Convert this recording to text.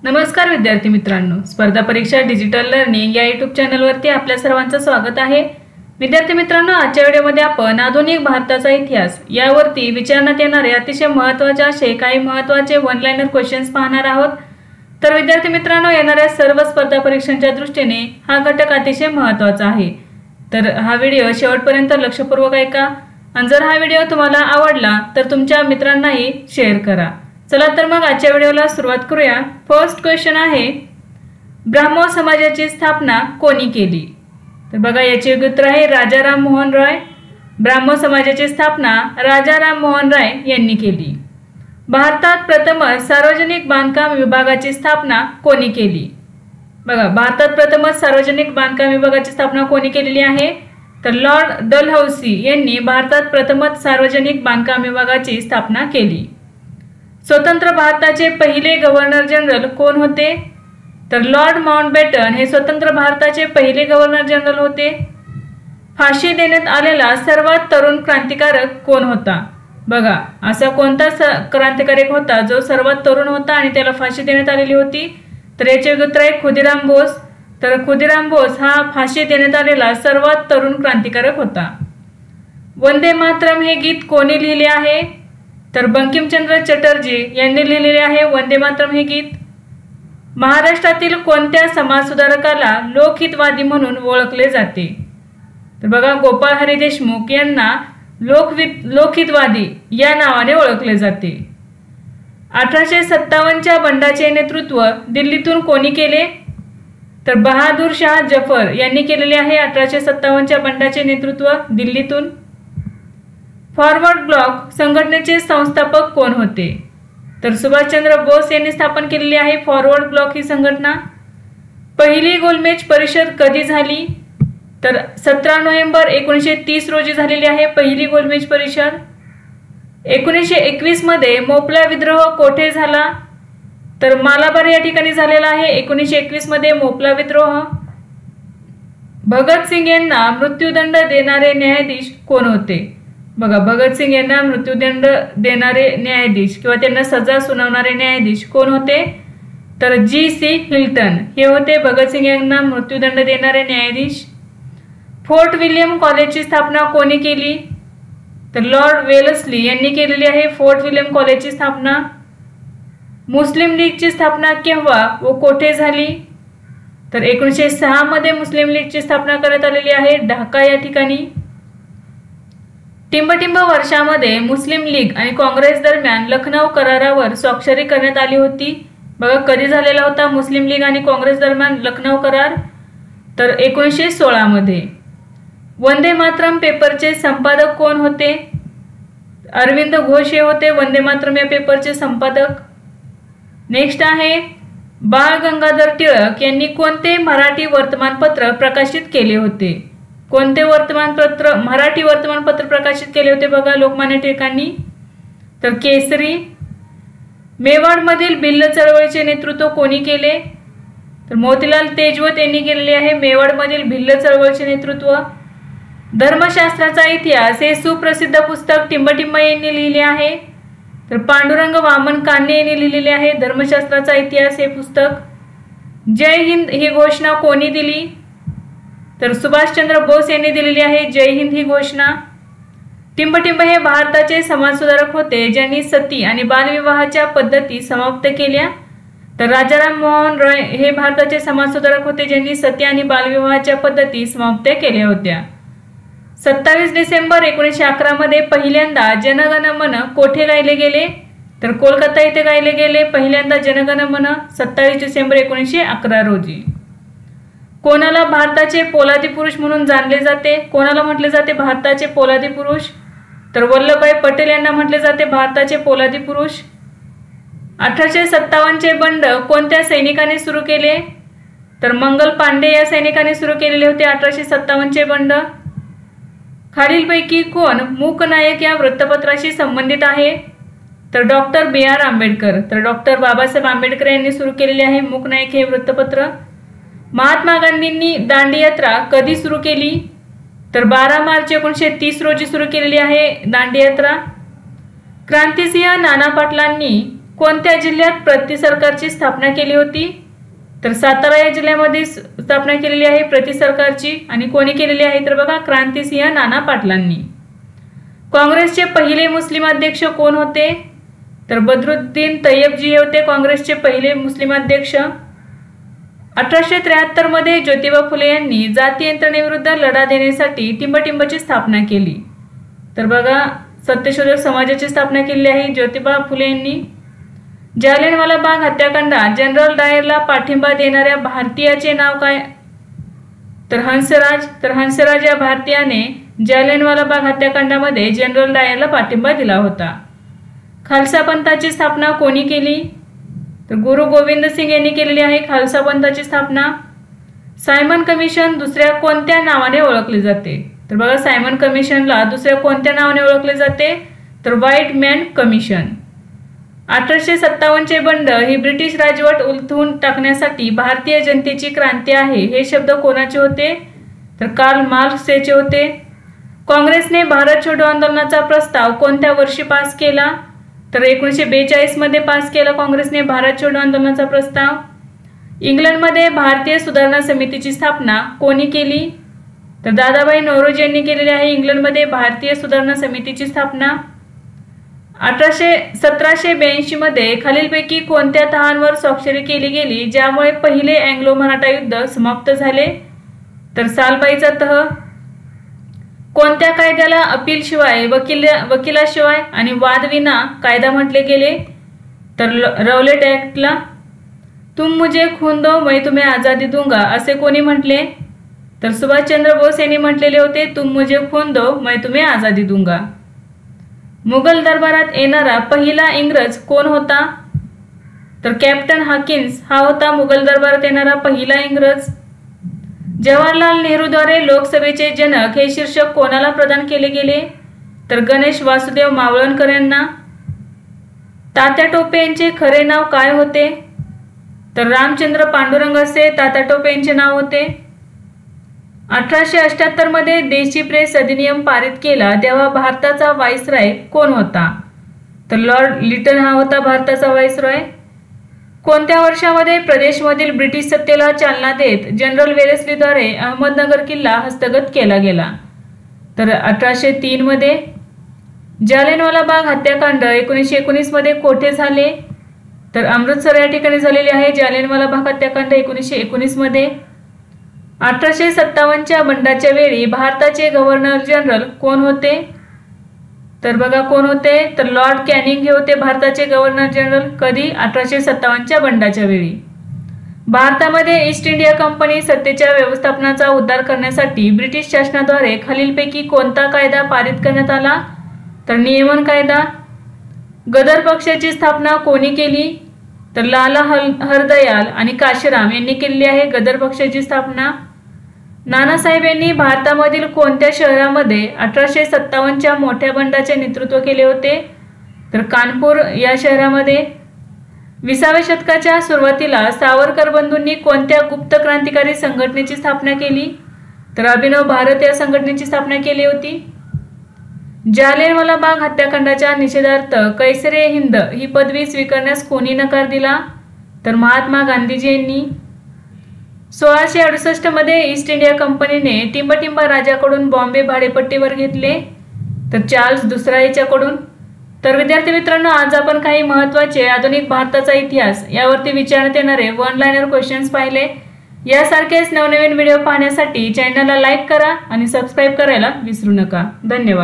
नमस्कार विद्यार्थी मित्रांनो, स्पर्धा परीक्षा डिजिटल लर्निंग या यूट्यूब चॅनलवरती आपल्या सर्वांचं स्वागत आहे। विद्यार्थी मित्रांनो, आजच्या व्हिडिओमध्ये आपण आधुनिक भारताचा इतिहास यावरती विचारण्यात येणारे अतिशय महत्त्वाचे असे काही महत्त्वाचे वन लाइनर क्वेश्चन्स पाहणार आहोत। तर विद्यार्थी मित्रांनो, येणाऱ्या सर्व स्पर्धा परीक्षांच्या दृष्टीने हा घटक अतिशय महत्त्वाचा आहे। तर हा व्हिडिओ शेवटपर्यंत लक्षपूर्वक ऐका आणि जर हा व्हिडिओ तुम्हाला आवडला तर तुमच्या मित्रांनाही शेअर करा। चला तर मग आजच्या व्हिडिओला सुरुवात करूया। फर्स्ट क्वेश्चन आहे, ब्राह्मो समाजाची स्थापना कोणी केली? तर बघा, याचे योग्य उत्तर आहे राजा राम मोहन रॉय। ब्राह्मो समाजाची स्थापना राजा राम मोहन रॉय यांनी केली। भारतात प्रथमच सार्वजनिक बांधकाम विभागाची स्थापना कोणी केली? बघा, भारतात प्रथमच सार्वजनिक बांधकाम विभागाची स्थापना कोणी केलेली आहे? तर लॉर्ड डलहौसी यांनी भारतात प्रथमच सार्वजनिक बांधकाम विभागाची स्थापना केली। स्वतंत्र भारताचे पहिले गव्हर्नर जनरल कोण होते? तर लॉर्ड माउंटबॅटन हे स्वतंत्र भारताचे पहिले गव्हर्नर जनरल होते। फाशी देण्यात आलेला सर्वात तरुण क्रांतिकारक कोण होता? बघा, असा कोणता क्रांतिकारक होता जो सर्वात तरुण होता आणि त्याला फाशी देण्यात आलेली होती? तर याचे उत्तर आहे खुदीराम बोस। तर खुदीराम बोस हा फाशी देण्यात आलेला सर्वात तरुण क्रांतिकारक होता। वंदे मातरम हे गीत कोणी लिहिले आहे? तर बंकिमचंद्र चटर्जी यांनी लिहिलेले आहे वंदे मातरम हे गीत। महाराष्ट्रातील कोणत्या समाजसुधारकाला लोकहितवादी म्हणून ओळखले जाते? तर बघा, गोपाळ हरी देशमुख यांना लोकहितवादी या नावाने ओळखले जाते। 1857च्या बंडाचे नेतृत्व दिल्लीतून कोणी केले? तर बहादूर शाह जफर यांनी केलेले आहे 1857च्या बंडाचे नेतृत्व दिल्लीतून। फॉरवर्ड ब्लॉक संघटनेचे संस्थापक कोण होते? तर सुभाषचंद्र बोस यांनी स्थापन केलेली आहे फॉरवर्ड ब्लॉक ही संघटना। पहिली गोलमेज परिषद कधी झाली? तर 17 नोव्हेंबर 1930 रोजी झालेली आहे पहिली गोलमेज परिषद। 1921 मध्ये मोपला विद्रोह कोठे झाला? तर मालाबार या ठिकाणी झालेला आहे 1921 मध्ये मोपला विद्रोह। भगतसिंग यांना मृत्यूदंड देणारे न्यायाधीश कोण होते? बघा, भगतसिंग यांना मृत्यूदंड देणारे न्यायाधीश किंवा त्यांना सजा सुनावणारे न्यायाधीश कोण होते? तर जी.सी. हिल्टन हे होते भगतसिंग यांना मृत्यूदंड देणारे न्यायाधीश। फोर्ट विल्यम कॉलेजची स्थापना कोणी केली? तर लॉर्ड वेलस्ली यांनी केलेली आहे फोर्ट विल्यम कॉलेजची स्थापना। मुस्लिम लीगची स्थापना केव्हा व कोठे झाली? तर 1906 मध्ये मुस्लिम लीगची स्थापना करण्यात आलेली आहे ढाका या ठिकाणी। टिंबटिंब वर्षामध्ये मुस्लिम लीग आणि काँग्रेस दरम्यान लखनौ करारावर स्वाक्षरी करण्यात आली होती। बघा, कधी झालेला होता मुस्लिम लीग आणि काँग्रेस दरम्यान लखनौ करार? तर 1916 मध्ये। वंदे मातरम पेपरचे संपादक कोण होते? अरविंद घोष हे होते वंदे मातरम या पेपरचे संपादक। नेक्स्ट आहे, बाळ गंगाधर टिळक यांनी कोणते मराठी वर्तमानपत्र प्रकाशित केले होते? कोणते मराठी वर्तमानपत्र प्रकाशित केले होते? बघा, लोकमान्य टिळकांनी। तर केसरी। मेवाडमधील भिल्ल चळवळीचे नेतृत्व कोणी केले? तर मोतीलाल तेजवत यांनी केलेले आहे मेवाडमधील भिल्ल चळवळीचे नेतृत्व। धर्मशास्त्राचा इतिहास हे सुप्रसिद्ध पुस्तक टिंबटिंब यांनी लिहिले आहे। तर पांडुरंग वामन कान्हे यांनी लिहिलेले आहे धर्मशास्त्राचा इतिहास हे पुस्तक। जय हिंद ही घोषणा कोणी दिली? तर सुभाषचंद्र बोस यांनी दिलेली आहे जय हिंद ही घोषणा। टिंबटिंब हे भारताचे समाजसुधारक होते ज्यांनी सती आणि बालविवाहाच्या पद्धती समाप्त केल्या। तर राजाराम मोहन रॉय हे भारताचे समाजसुधारक होते ज्यांनी सती आणि बालविवाहाच्या पद्धती समाप्त केल्या होत्या। 27 डिसेंबर 1911 मध्ये पहिल्यांदा जनगण मन कोठे गायले गेले? तर कोलकाता येथे गायले गेले पहिल्यांदा जनगण मन 27 डिसेंबर 1911 रोजी। कोणाला भारताचे पोलादी पुरुष म्हणून जाणले जाते? कोणाला म्हटले जाते भारताचे पोलादी पुरुष? तर वल्लभभाई पटेल यांना म्हटले जाते भारताचे पोलादी पुरुष। 1857 चे बंड कोणत्या सैनिकाने सुरू केले? तर मंगल पांडे या सैनिकाने सुरू केलेले होते 1857 चे बंड। खालीलपैकी कोण मूकनायक या वृत्तपत्राशी संबंधित आहे? तर डॉक्टर B.R. आंबेडकर। तर डॉक्टर बाबासाहेब आंबेडकर यांनी सुरू केलेले आहे मूकनायक हे वृत्तपत्र। महात्मा गांधींनी दांडी यात्रा कधी सुरू केली? तर 12 मार्च 1930 रोजी सुरू केलेली आहे दांडी यात्रा। क्रांतिसिंह नाना पाटलांनी कोणत्या जिल्ह्यात प्रति सरकारची स्थापना केली होती? तर सातारा या जिल्ह्यामध्ये स्थापना केलेली आहे प्रति सरकारची. आणि कोणी केलेली आहे? तर बघा क्रांतिसिंह नाना पाटलांनी. काँग्रेसचे पहिले मुस्लिम अध्यक्ष कोण होते? तर बद्रुद्दीन तय्यबजी हे होते काँग्रेसचे पहिले मुस्लिम अध्यक्ष. 1873 मध्ये ज्योतिबा फुले यांनी जाती यंत्रणेविरुद्ध लढा देण्यासाठी टिंबटिंबची स्थापना केली. तर बघा सत्यशोधक समाजाची स्थापना केली आहे ज्योतिबा फुले यांनी. जालियनवाला बाग हत्याकांडात जनरल डायरला पाठिंबा देणाऱ्या भारतीयाचे नाव काय? तर हंसराज. तर हंसराज या भारतीयाने जालियनवाला बाग हत्याकांडामध्ये जनरल डायरला पाठिंबा दिला होता. खालसा पंथाची स्थापना कोणी केली? तर गुरु गोविंद सिंग यांनी केलेली आहे खालसा पंथाची स्थापना. सायमन कमिशन दुसऱ्या कोणत्या नावाने ओळखले जाते? तर बघा सायमन कमिशनला दुसऱ्या कोणत्या नावाने ओळखले जाते? तर व्हाईट मॅन कमिशन. 1857 बंड ही ब्रिटिश राजवट उलथून टाकण्यासाठी भारतीय जनतेची क्रांती आहे हे शब्द कोणाचे होते? तर कार्ल मार्क्स याचे होते. काँग्रेसने भारत छोडो आंदोलनाचा प्रस्ताव कोणत्या वर्षी पास केला? तर 1942 मध्ये पास केला काँग्रेसने भारत छोडो आंदोलनाचा प्रस्ताव. इंग्लंडमध्ये भारतीय सुधारणा समितीची स्थापना कोणी केली? तर दादाभाई नौरोजी यांनी केलेली आहे इंग्लंडमध्ये भारतीय सुधारणा समितीची स्थापना. 1782 मध्ये खालीलपैकी कोणत्या तहांवर स्वाक्षरी केली गेली ज्यामुळे पहिले अँग्लो मराठा युद्ध समाप्त झाले? तर सालबाईचा तह. कोणत्या कायद्याला अपीलशिवाय वकिलाशिवाय आणि वादविना कायदा म्हटले गेले? तर रौलेट ॲक्टला. तुम मुझे खून दो मैं तुम्हें आजादी दूंगा असे कोणी म्हटले? तर सुभाषचंद्र बोस यांनी म्हटलेले होते तुम मुझे खून दो मैं तुम्हें आजादी दूंगा. मुघल दरबारात येणारा पहिला इंग्रज कोण होता? तर कॅप्टन हॉकिन्स हा होता मुघल दरबारात येणारा पहिला इंग्रज. जवाहरलाल नेहरूद्वारे लोकसभेचे जनक हे शीर्षक कोणाला प्रदान केले गेले? तर गणेश वासुदेव मावळणकर यांना. तात्या टोपे यांचे खरे नाव काय होते? तर रामचंद्र पांडुरंग असे तात्या टोपे यांचे नाव होते. 1878 मध्ये देशी प्रेस अधिनियम पारित केला तेव्हा भारताचा व्हाईसरॉय कोण होता? तर लॉर्ड लिटन हा होता भारताचा व्हाईसरॉय. कोणत्या वर्षामध्ये प्रदेशमधील ब्रिटिश सत्तेला चालना देत जनरल वेलेस्लीद्वारे अहमदनगर किल्ला हस्तगत केला गेला? तर 1803 मध्ये. जालियनवाला बाग हत्याकांड 1919 मध्ये कोठे झाले? तर अमृतसर या ठिकाणी झालेले आहे जालियनवाला बाग हत्याकांड 1919 मध्ये. 1857च्या बंडाच्या वेळी भारताचे गव्हर्नर जनरल कोण होते? तर बघा कोण होते? तर लॉर्ड कॅनिंग हे होते भारताचे गव्हर्नर जनरल. कधी? 1857च्या बंडाच्या वेळी. भारतामध्ये ईस्ट इंडिया कंपनी सत्तेच्या व्यवस्थापनाचा उद्धार करण्यासाठी ब्रिटिश शासनाद्वारे खालीलपैकी कोणता कायदा पारित करण्यात आला? तर नियमन कायदा. गदर पक्षाची स्थापना कोणी केली? तर लाला हरदयाल आणि काशीराम यांनी केलेली आहे गदर पक्षाची स्थापना. नानासाहेब यांनी भारतामधील कोणत्या शहरामध्ये 1857च्या मोठ्या बंडाचे नेतृत्व केले होते? तर कानपूर या शहरामध्ये. 20व्या शतकाच्या सुरुवातीला सावरकर बंधूंनी कोणत्या गुप्त क्रांतिकारी संघटनेची स्थापना केली? तर अभिनव भारत या संघटनेची स्थापना केली होती. जालियनवाला बाग हत्याकांडाच्या निषेधार्थ कैसरे हिंद ही पदवी स्वीकारण्यास कोणी नकार दिला? तर महात्मा गांधीजी यांनी. 1668 मध्ये ईस्ट इंडिया कंपनीने टिंबटिंबा राजाकडून बॉम्बे भाडेपट्टीवर घेतले? तर चार्ल्स दुसरा याच्याकडून. तर विद्यार्थी मित्रांनो आज आपण काही महत्त्वाचे आधुनिक भारताचा इतिहास यावरती विचारण्यात येणारे वन लाइनर क्वेश्चन्स पाहिले. यासारखेच नवनवीन व्हिडिओ पाहण्यासाठी चॅनलला लाईक करा आणि सबस्क्राईब करायला विसरू नका. धन्यवाद.